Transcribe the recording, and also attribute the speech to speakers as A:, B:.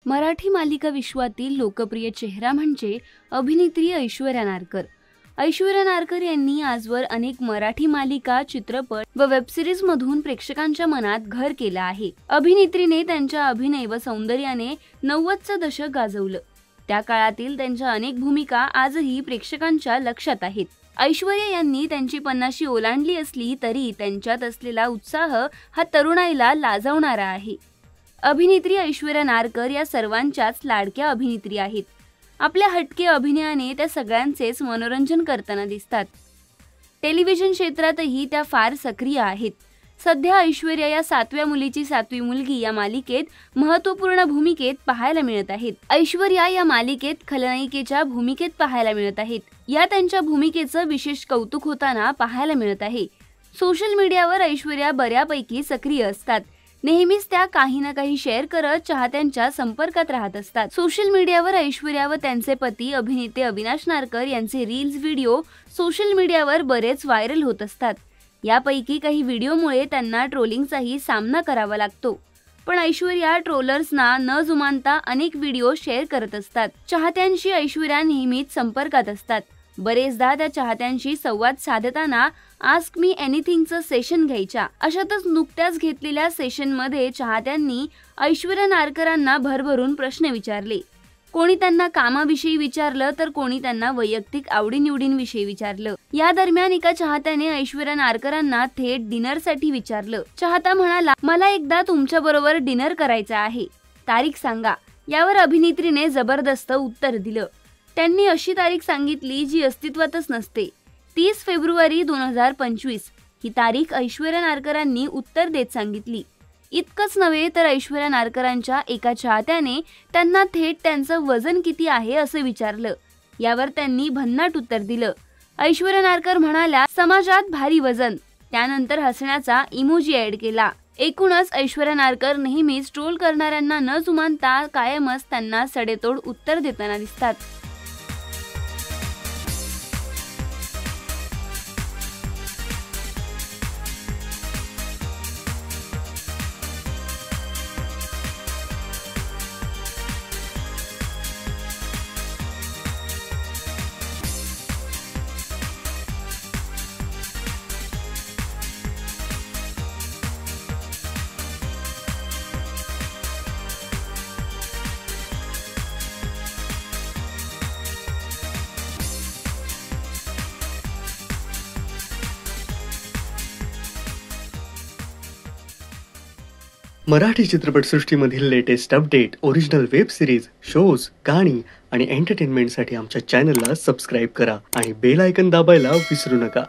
A: मराठी मालिका विश्वातील लोकप्रिय चेहरा म्हणजे अभिनेत्री ऐश्वर्या नारकर। ऐश्वर्या नारकर यांनी आजवर अनेक मराठी मालिका, चित्रपट व वेबसिरीज मधून प्रेक्षकांच्या मनात घर केलं आहे। अभिनेत्रीने त्यांच्या अभिनय व सौंदर्याने 90चं दशक गाजवलं। त्या काळातील त्यांच्या अनेक भूमिका आजही प्रेक्षकांच्या लक्षात आहेत। ऐश्वर्या यांनी त्यांची 50शी ओलांडली असली तरी त्यांच्यात असलेला उत्साह हा तरुणाईला लाजवणारा आहे। अभिनेत्री ऐश्वर्या नारकर या सर्वांच्याच लाडक्या अभिनेत्री आहेत। आपल्या हटके अभिनयाने त्या सगळ्यांचेच मनोरंजन करताना दिसतात। टेलिव्हिजन क्षेत्रातही त्या फार सक्रिय आहेत। सध्या ऐश्वर्या या 7व्या मुलीची 7वी मुलगी या मालिकेत महत्त्वपूर्ण भूमिकेत पाहायला मिळत आहेत। ऐश्वर्या या मालिकेत खलनायिकेच्या भूमिकेत पाहायला मिळत आहेत। या त्यांच्या भूमिकेचं विशेष कौतुक होताना पाहायला मिळत आहे। सोशल मीडियावर ऐश्वर्या बऱ्यापैकी सक्रिय असतात। नेहमीच त्या काही ना काही शेअर करत चाहत्यांच्या संपर्कात राहत असतात। सोशल मीडियावर ऐश्वर्या व त्यांचे पती अभिनेते अविनाश नारकर यांचे रील्स व्हिडिओ सोशल मीडियावर बरेच व्हायरल होत असतात। यापैकी काही व्हिडिओमुळे त्यांना ट्रोलिंगचाही सामना करावा लागतो। पण ऐश्वर्या ट्रोलर्सना न जुमानता अनेक व्हिडिओ शेअर करत असतात। चाहत्यांशी ऐश्वर्या नेहमीच संपर्कात असतात। बरेचदा त्या चाहत्यांशी संवाद साधताना आस्क मी एनिथिंगचं सेशन घ्यायच्या। अशातच नुकत्याच घेतलेल्या सेशनमध्ये चाहत्यांनी ऐश्वर्या नारकरांना भरभरून प्रश्न विचारले। कोणी त्यांना कामाविषयी विचारलं तर कोणी त्यांना वैयक्तिक आवडीनिवडींविषयी विचारलं। या दरम्यान एका चाहत्याने ऐश्वर्या नारकरांना थेट डिनरसाठी विचारलं। चाहता म्हणाला, मला एकदा तुमच्याबरोबर डिनर करायचा आहे, तारीख सांगा। यावर अभिनेत्रीने जबरदस्त उत्तर दिलं। त्यांनी अशी तारीख सांगितली जी अस्तित्वातच नसते। 30 फेब्रुवारी 2025 ही तारीख ऐश्वर्या नारकरांनी उत्तर देत सांगितली। इतकंच नव्हे तर ऐश्वर्या नारकरांच्या एका चाहत्याने त्यांना थेट त्यांचं वजन किती आहे असं विचारलं। यावर त्यांनी भन्नाट उत्तर दिलं। ऐश्वर्या नारकर म्हणाल्या, समाजात भारी वजन। त्यानंतर हसण्याचा इमोजी ऍड केला। एकूणच ऐश्वर्या नारकर नेहमीच ट्रोल करणाऱ्यांना न जुमानता कायमच त्यांना सडेतोड उत्तर देताना दिसतात।
B: मराठी चित्रपटसृष्टीमधील latest update, original web series, shows, गाणी आणि एंटरटेनमेंटसाठी आमच्या चॅनलला सबस्क्राईब करा आणि बेल आयकॉन दाबायला विसरू नका।